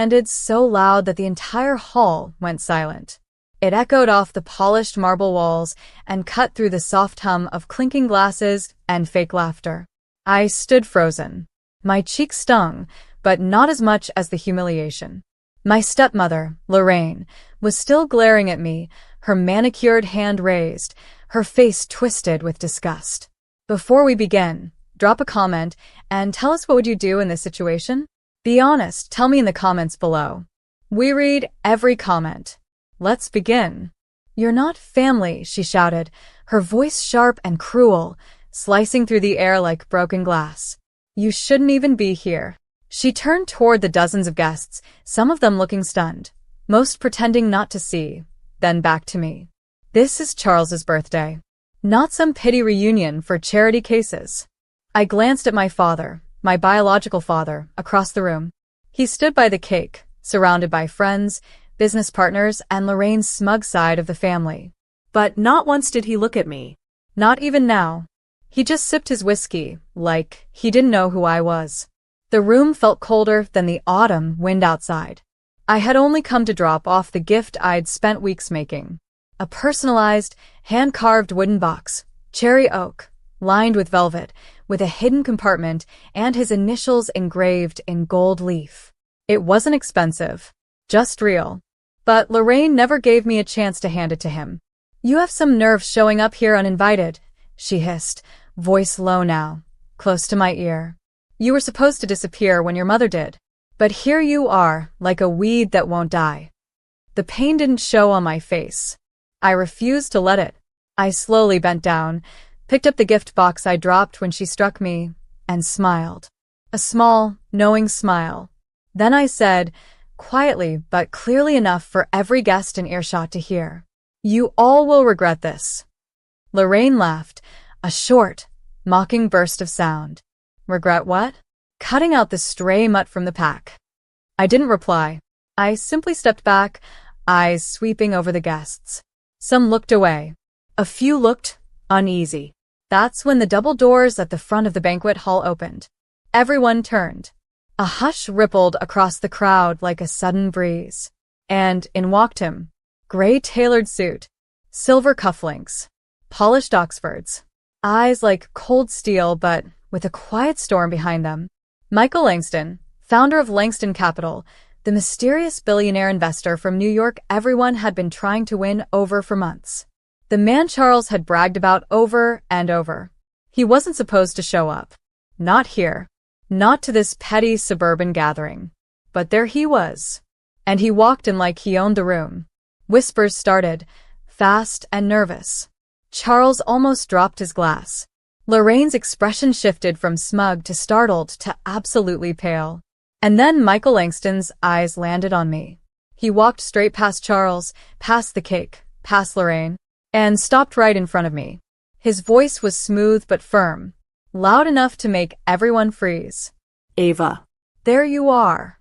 Ended so loud that the entire hall went silent. It echoed off the polished marble walls and cut through the soft hum of clinking glasses and fake laughter. I stood frozen. My cheeks stung, but not as much as the humiliation. My stepmother, Lorraine, was still glaring at me, her manicured hand raised, her face twisted with disgust. Before we begin, drop a comment and tell us what would you do in this situation? Be honest, tell me in the comments below. We read every comment. Let's begin. You're not family, she shouted, her voice sharp and cruel, slicing through the air like broken glass. You shouldn't even be here. She turned toward the dozens of guests, some of them looking stunned, most pretending not to see, then back to me. This is Charles's birthday. Not some pity reunion for charity cases. I glanced at my father, my biological father, across the room. He stood by the cake, surrounded by friends, business partners, and Lorraine's smug side of the family. But not once did he look at me. Not even now. He just sipped his whiskey, like he didn't know who I was. The room felt colder than the autumn wind outside. I had only come to drop off the gift I'd spent weeks making. A personalized, hand-carved wooden box, cherry oak, lined with velvet, with a hidden compartment and his initials engraved in gold leaf. It wasn't expensive, just real. But Lorraine never gave me a chance to hand it to him. You have some nerve showing up here uninvited, she hissed, voice low now, close to my ear. You were supposed to disappear when your mother did. But here you are, like a weed that won't die. The pain didn't show on my face. I refused to let it. I slowly bent down, picked up the gift box I dropped when she struck me, and smiled. A small, knowing smile. Then I said, quietly but clearly enough for every guest in earshot to hear, "You all will regret this." Lorraine laughed, a short, mocking burst of sound. Regret what? Cutting out the stray mutt from the pack. I didn't reply. I simply stepped back, eyes sweeping over the guests. Some looked away. A few looked uneasy. That's when the double doors at the front of the banquet hall opened. Everyone turned. A hush rippled across the crowd like a sudden breeze. And in walked him. Gray tailored suit, silver cufflinks, polished Oxfords, eyes like cold steel but with a quiet storm behind them. Michael Langston, founder of Langston Capital, the mysterious billionaire investor from New York everyone had been trying to win over for months. The man Charles had bragged about over and over. He wasn't supposed to show up. Not here. Not to this petty suburban gathering. But there he was. And he walked in like he owned the room. Whispers started, fast and nervous. Charles almost dropped his glass. Lorraine's expression shifted from smug to startled to absolutely pale. And then Michael Langston's eyes landed on me. He walked straight past Charles, past the cake, past Lorraine, and stopped right in front of me. His voice was smooth but firm, loud enough to make everyone freeze. "Ava, there you are."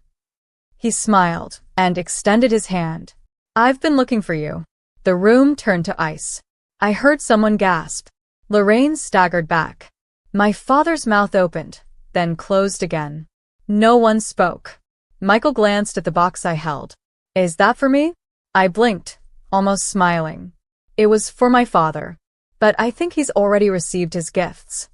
He smiled and extended his hand. "I've been looking for you." The room turned to ice. I heard someone gasp. Lorraine staggered back. My father's mouth opened, then closed again. No one spoke. Michael glanced at the box I held. "Is that for me?" I blinked, almost smiling. It was for my father, but I think he's already received his gifts.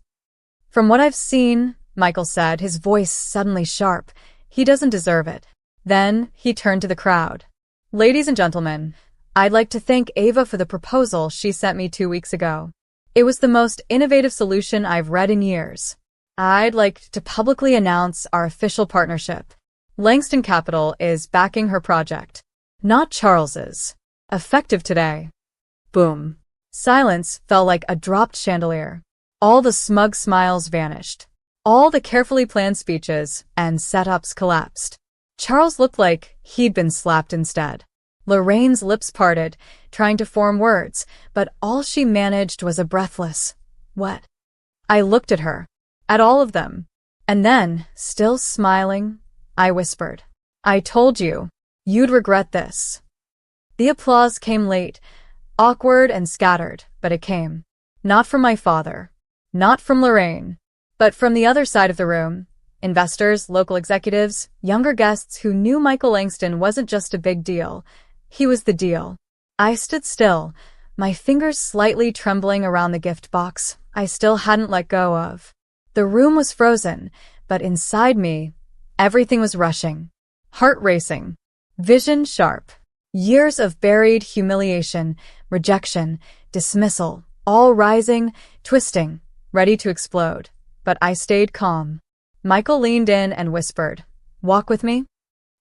"From what I've seen," Michael said, his voice suddenly sharp, "he doesn't deserve it." Then he turned to the crowd. "Ladies and gentlemen, I'd like to thank Ava for the proposal she sent me 2 weeks ago. It was the most innovative solution I've read in years. I'd like to publicly announce our official partnership. Langston Capital is backing her project, not Charles's. Effective today." Boom. Silence fell like a dropped chandelier. All the smug smiles vanished. All the carefully planned speeches and setups collapsed. Charles looked like he'd been slapped instead. Lorraine's lips parted, trying to form words, but all she managed was a breathless, "What?" I looked at her, at all of them, and then, still smiling, I whispered, "I told you, you'd regret this." The applause came late, awkward and scattered, but it came. Not from my father, not from Lorraine, but from the other side of the room, Investors, local executives, younger guests who knew Michael Langston wasn't just a big deal. He was the deal. I stood still, my fingers slightly trembling around the gift box I still hadn't let go of. The room was frozen, but inside me, everything was rushing. Heart racing. Vision sharp. Years of buried humiliation, rejection, dismissal, all rising, twisting, ready to explode. But I stayed calm. Michael leaned in and whispered, "Walk with me?"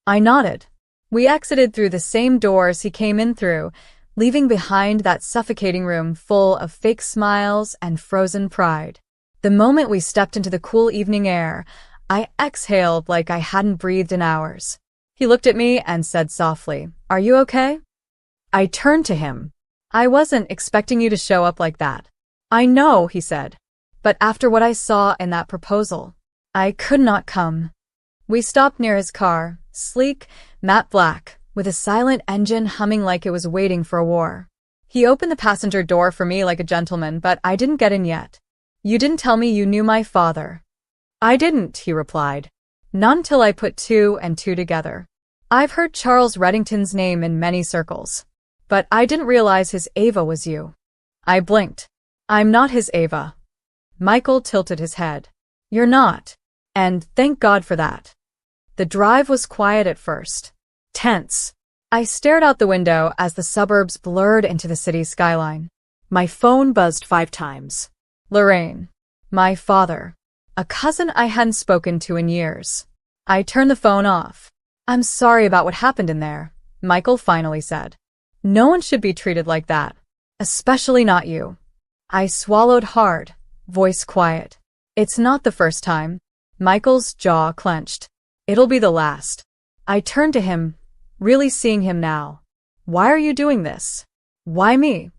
I nodded. We exited through the same doors he came in through, leaving behind that suffocating room full of fake smiles and frozen pride. The moment we stepped into the cool evening air, I exhaled like I hadn't breathed in hours. He looked at me and said softly, "Are you okay?" I turned to him. "I wasn't expecting you to show up like that." "I know," he said. "But after what I saw in that proposal, I could not come." We stopped near his car, sleek, matte black, with a silent engine humming like it was waiting for a war. He opened the passenger door for me like a gentleman, but I didn't get in yet. "You didn't tell me you knew my father." "I didn't," he replied. "Not until I put two and two together. I've heard Charles Reddington's name in many circles, but I didn't realize his Ava was you." I blinked. "I'm not his Ava." Michael tilted his head. "You're not. And thank God for that." The drive was quiet at first. Tense. I stared out the window as the suburbs blurred into the city's skyline. My phone buzzed 5 times. Lorraine. My father. A cousin I hadn't spoken to in years. I turned the phone off. "I'm sorry about what happened in there," Michael finally said. "No one should be treated like that. Especially not you." I swallowed hard, voice quiet. "It's not the first time." Michael's jaw clenched. "It'll be the last." I turned to him, really seeing him now. "Why are you doing this? Why me?"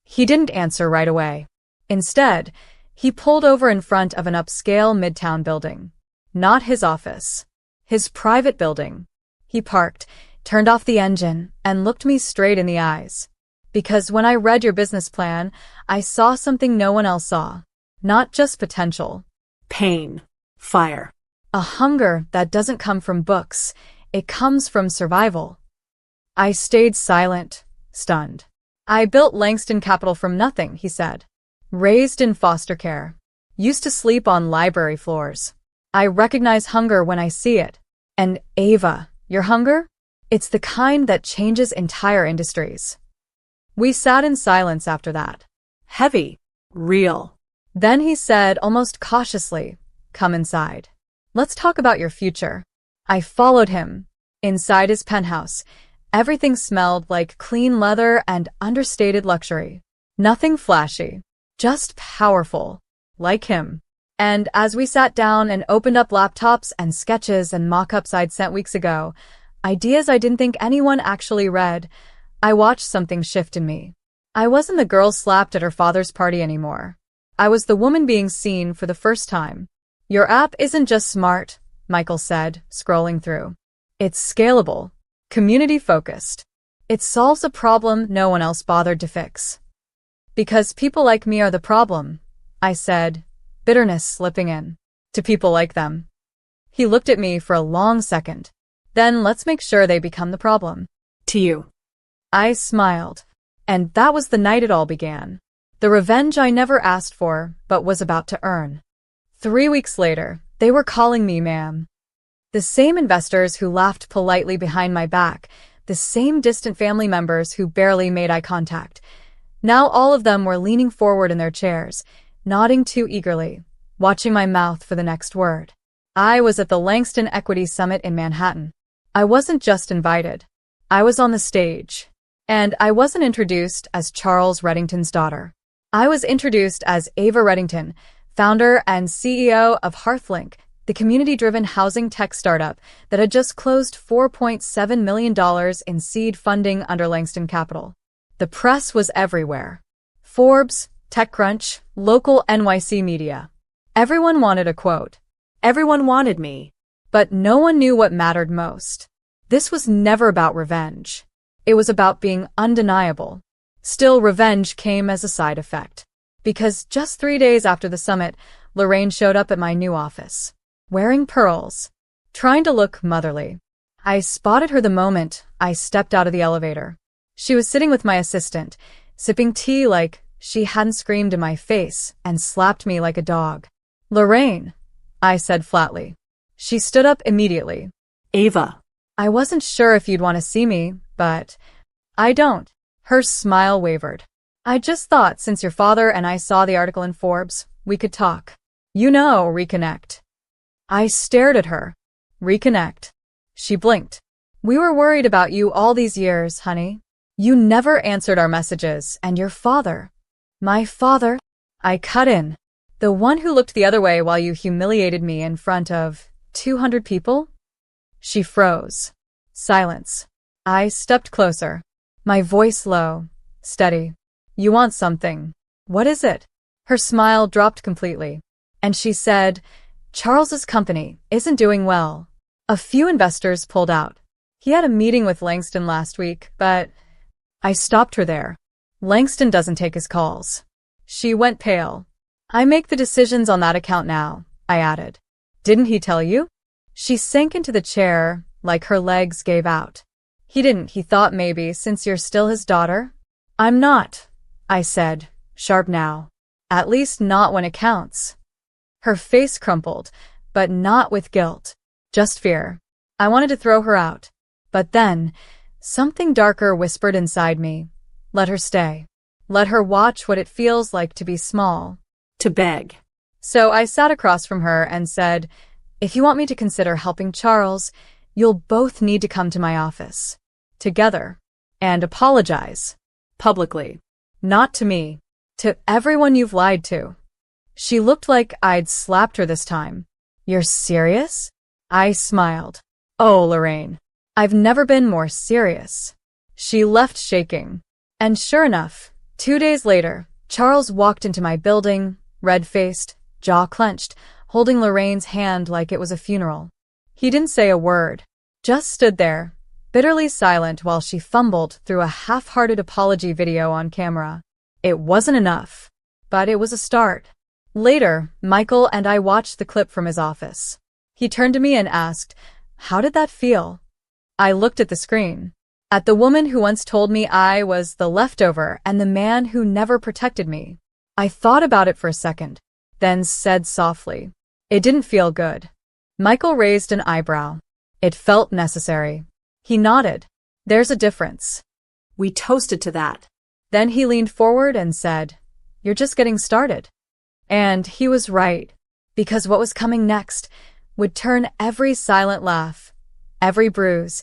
He didn't answer right away. Instead, he pulled over in front of an upscale midtown building. Not his office. His private building. He parked, turned off the engine, and looked me straight in the eyes. "Because when I read your business plan, I saw something no one else saw. Not just potential. Pain. Fire. A hunger that doesn't come from books. It comes from survival." I stayed silent, stunned. "I built Langston Capital from nothing," he said. "Raised in foster care. Used to sleep on library floors. I recognize hunger when I see it. And Ava, your hunger? It's the kind that changes entire industries." We sat in silence after that. Heavy. Real. Then he said, almost cautiously, "Come inside. Let's talk about your future." I followed him. Inside his penthouse, everything smelled like clean leather and understated luxury. Nothing flashy. Just powerful. Like him. And as we sat down and opened up laptops and sketches and mock-ups I'd sent weeks ago, ideas I didn't think anyone actually read, I watched something shift in me. I wasn't the girl slapped at her father's party anymore. I was the woman being seen for the first time. "Your app isn't just smart," Michael said, scrolling through. "It's scalable. Community-focused. It solves a problem no one else bothered to fix." "Because people like me are the problem," I said, bitterness slipping in. "To people like them." He looked at me for a long second. "Then let's make sure they become the problem." "To you." I smiled. And that was the night it all began. The revenge I never asked for, but was about to earn. 3 weeks later, they were calling me ma'am. The same investors who laughed politely behind my back, the same distant family members who barely made eye contact. Now all of them were leaning forward in their chairs, nodding too eagerly, watching my mouth for the next word. I was at the Langston Equity Summit in Manhattan. I wasn't just invited. I was on the stage. And I wasn't introduced as Charles Reddington's daughter. I was introduced as Ava Reddington, founder and CEO of Hearthlink, the community-driven housing tech startup that had just closed $4.7 million in seed funding under Langston Capital. The press was everywhere. Forbes, TechCrunch, local NYC media. Everyone wanted a quote. Everyone wanted me. But no one knew what mattered most. This was never about revenge. It was about being undeniable. Still, revenge came as a side effect. Because just 3 days after the summit, Lorraine showed up at my new office. wearing pearls, trying to look motherly. I spotted her the moment I stepped out of the elevator. She was sitting with my assistant, sipping tea like she hadn't screamed in my face and slapped me like a dog. "Lorraine," I said flatly. She stood up immediately. "Ava." "I wasn't sure if you'd want to see me, but I don't." Her smile wavered. "I just thought since your father and I saw the article in Forbes, we could talk. Reconnect." I stared at her. "Reconnect?" She blinked. "We were worried about you all these years, honey. You never answered our messages, and your father." "My father?" I cut in. "The one who looked the other way while you humiliated me in front of 200 people?" She froze. Silence. I stepped closer. My voice low, steady. "You want something. What is it?" Her smile dropped completely. And she said, "Charles's company isn't doing well. A few investors pulled out. He had a meeting with Langston last week, but..." I stopped her there. "Langston doesn't take his calls." She went pale. "I make the decisions on that account now," I added. "Didn't he tell you?" She sank into the chair like her legs gave out. "He didn't. He thought maybe since you're still his daughter." "I'm not," I said, sharp now. "At least not when it counts." Her face crumpled, but not with guilt, just fear. I wanted to throw her out. But then, something darker whispered inside me. Let her stay. Let her watch what it feels like to be small. To beg. So I sat across from her and said, "If you want me to consider helping Charles, you'll both need to come to my office. Together. And apologize. Publicly. Not to me. To everyone you've lied to." She looked like I'd slapped her this time. "You're serious?" I smiled. "Oh, Lorraine. I've never been more serious." She left shaking. And sure enough, 2 days later, Charles walked into my building, red-faced, jaw clenched, holding Lorraine's hand like it was a funeral. He didn't say a word, just stood there, bitterly silent while she fumbled through a half-hearted apology video on camera. It wasn't enough, but it was a start. Later, Michael and I watched the clip from his office. He turned to me and asked, "How did that feel?" I looked at the screen. At the woman who once told me I was the leftover and the man who never protected me. I thought about it for a second, then said softly, "It didn't feel good." Michael raised an eyebrow. "It felt necessary." He nodded. "There's a difference." We toasted to that. Then he leaned forward and said, "You're just getting started." And he was right, because what was coming next would turn every silent laugh, every bruise,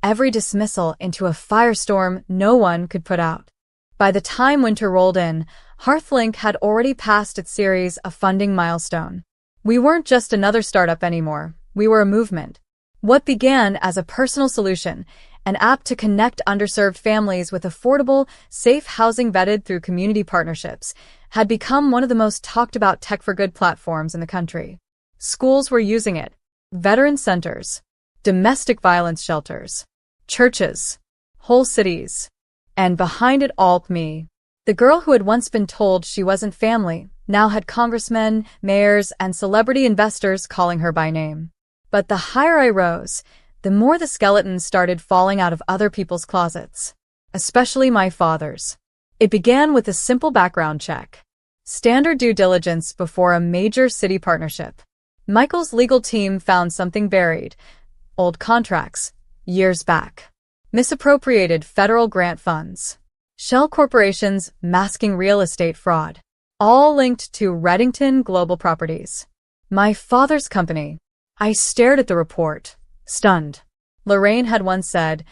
every dismissal into a firestorm no one could put out. By the time winter rolled in, HearthLink had already passed its series of funding milestone. We weren't just another startup anymore, we were a movement. What began as a personal solution, an app to connect underserved families with affordable, safe housing vetted through community partnerships, had become one of the most talked about tech for good platforms in the country. Schools were using it, veteran centers, domestic violence shelters, churches, whole cities. And behind it all, me. The girl who had once been told she wasn't family, now had congressmen, mayors, and celebrity investors calling her by name. But the higher I rose, the more the skeletons started falling out of other people's closets, especially my father's. It began with a simple background check. Standard due diligence before a major city partnership. Michael's legal team found something buried. Old contracts, years back. Misappropriated federal grant funds. Shell corporations masking real estate fraud. All linked to Reddington Global Properties. My father's company. I stared at the report, stunned. Lorraine had once said,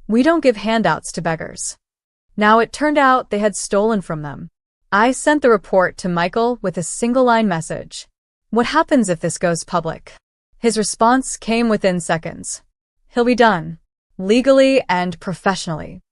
"We don't give handouts to beggars." Now it turned out they had stolen from them. I sent the report to Michael with a single-line message. "What happens if this goes public?" His response came within seconds. "He'll be done. Legally and professionally."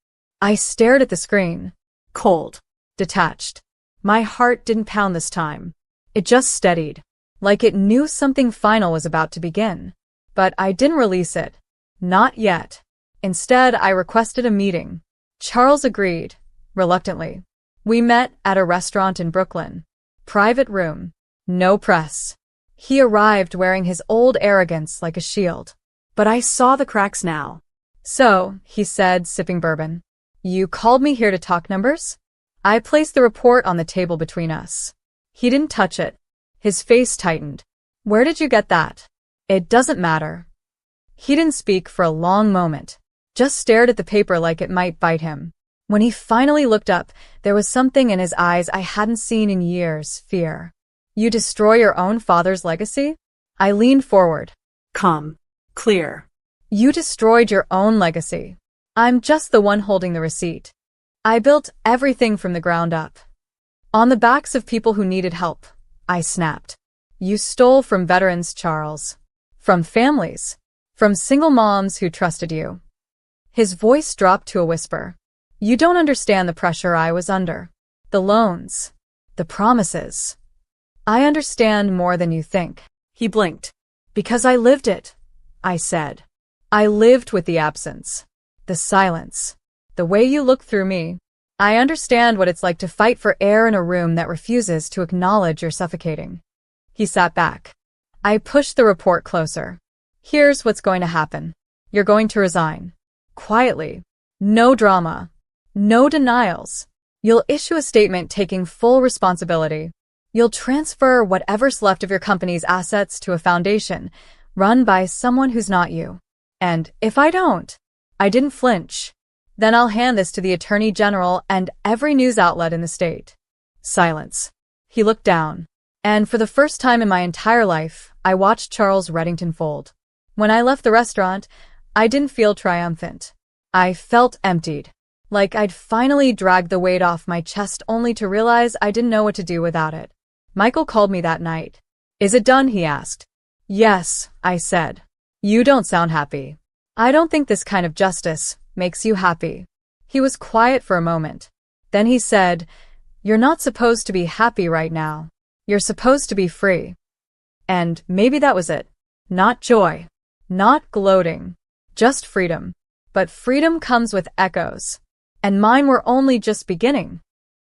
I stared at the screen. Cold. Detached. My heart didn't pound this time. It just steadied. Like it knew something final was about to begin. But I didn't release it. Not yet. Instead, I requested a meeting. Charles agreed, reluctantly. We met at a restaurant in Brooklyn. Private room. No press. He arrived wearing his old arrogance like a shield. But I saw the cracks now. So, he said, sipping bourbon, you called me here to talk numbers? I placed the report on the table between us. He didn't touch it. His face tightened. Where did you get that? It doesn't matter. He didn't speak for a long moment, just stared at the paper like it might bite him. When he finally looked up, there was something in his eyes I hadn't seen in years, fear. You destroy your own father's legacy? I leaned forward. Calm. Clear. You destroyed your own legacy. I'm just the one holding the receipt. I built everything from the ground up. On the backs of people who needed help, I snapped. You stole from veterans, Charles. From families. From single moms who trusted you. His voice dropped to a whisper. You don't understand the pressure I was under. The loans. The promises. I understand more than you think. He blinked. Because I lived it, I said. I lived with the absence. The silence. The way you look through me. I understand what it's like to fight for air in a room that refuses to acknowledge you're suffocating. He sat back. I pushed the report closer. Here's what's going to happen. You're going to resign. Quietly. No drama. No denials. You'll issue a statement taking full responsibility. You'll transfer whatever's left of your company's assets to a foundation run by someone who's not you. And if I don't, I didn't flinch. Then I'll hand this to the Attorney General and every news outlet in the state. Silence. He looked down. And for the first time in my entire life, I watched Charles Reddington fold. When I left the restaurant, I didn't feel triumphant. I felt emptied. Like I'd finally dragged the weight off my chest only to realize I didn't know what to do without it. Michael called me that night. Is it done? He asked. Yes, I said. You don't sound happy. I don't think this kind of justice makes you happy. He was quiet for a moment. Then he said, You're not supposed to be happy right now. You're supposed to be free. And maybe that was it. Not joy. Not gloating. Just freedom. But freedom comes with echoes. And mine were only just beginning.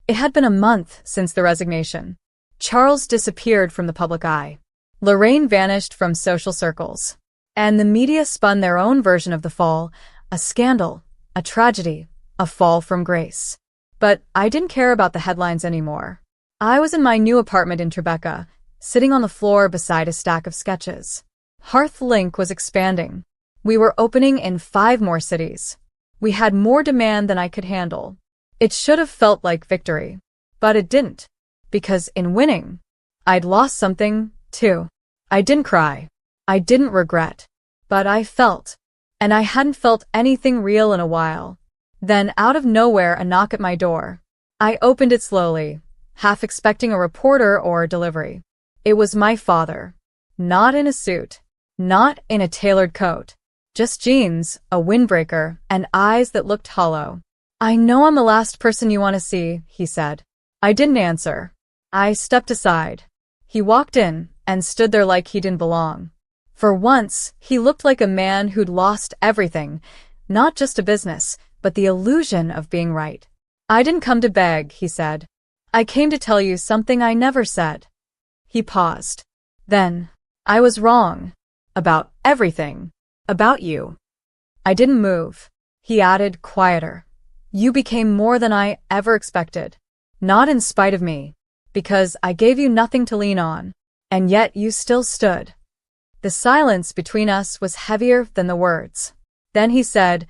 It had been a month since the resignation. Charles disappeared from the public eye. Lorraine vanished from social circles. And the media spun their own version of the fall, a scandal, a tragedy, a fall from grace. But I didn't care about the headlines anymore. I was in my new apartment in Tribeca, sitting on the floor beside a stack of sketches. Hearth Link was expanding. We were opening in 5 more cities. We had more demand than I could handle. It should have felt like victory. But it didn't. Because in winning, I'd lost something, too. I didn't cry. I didn't regret. But I felt. And I hadn't felt anything real in a while. Then, out of nowhere, a knock at my door. I opened it slowly, half expecting a reporter or a delivery. It was my father. Not in a suit. Not in a tailored coat. Just jeans, a windbreaker, and eyes that looked hollow. I know I'm the last person you want to see, he said. I didn't answer. I stepped aside. He walked in and stood there like he didn't belong. For once, he looked like a man who'd lost everything, not just a business, but the illusion of being right. I didn't come to beg, he said. I came to tell you something I never said. He paused. Then, I was wrong. About everything. About you. I didn't move. He added, quieter. You became more than I ever expected. Not in spite of me. Because I gave you nothing to lean on. And yet you still stood. The silence between us was heavier than the words. Then he said,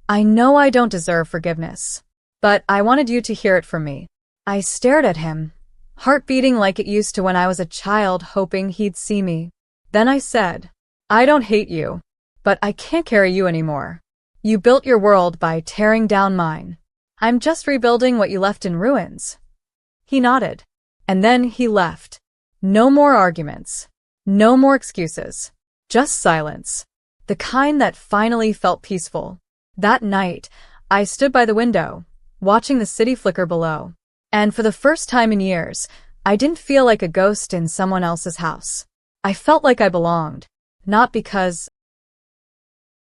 I know I don't deserve forgiveness. But I wanted you to hear it from me. I stared at him, heart beating like it used to when I was a child, hoping he'd see me. Then I said, I don't hate you. But I can't carry you anymore. You built your world by tearing down mine. I'm just rebuilding what you left in ruins. He nodded. And then he left. No more arguments. No more excuses. Just silence. The kind that finally felt peaceful. That night, I stood by the window, watching the city flicker below. And for the first time in years, I didn't feel like a ghost in someone else's house. I felt like I belonged. Not because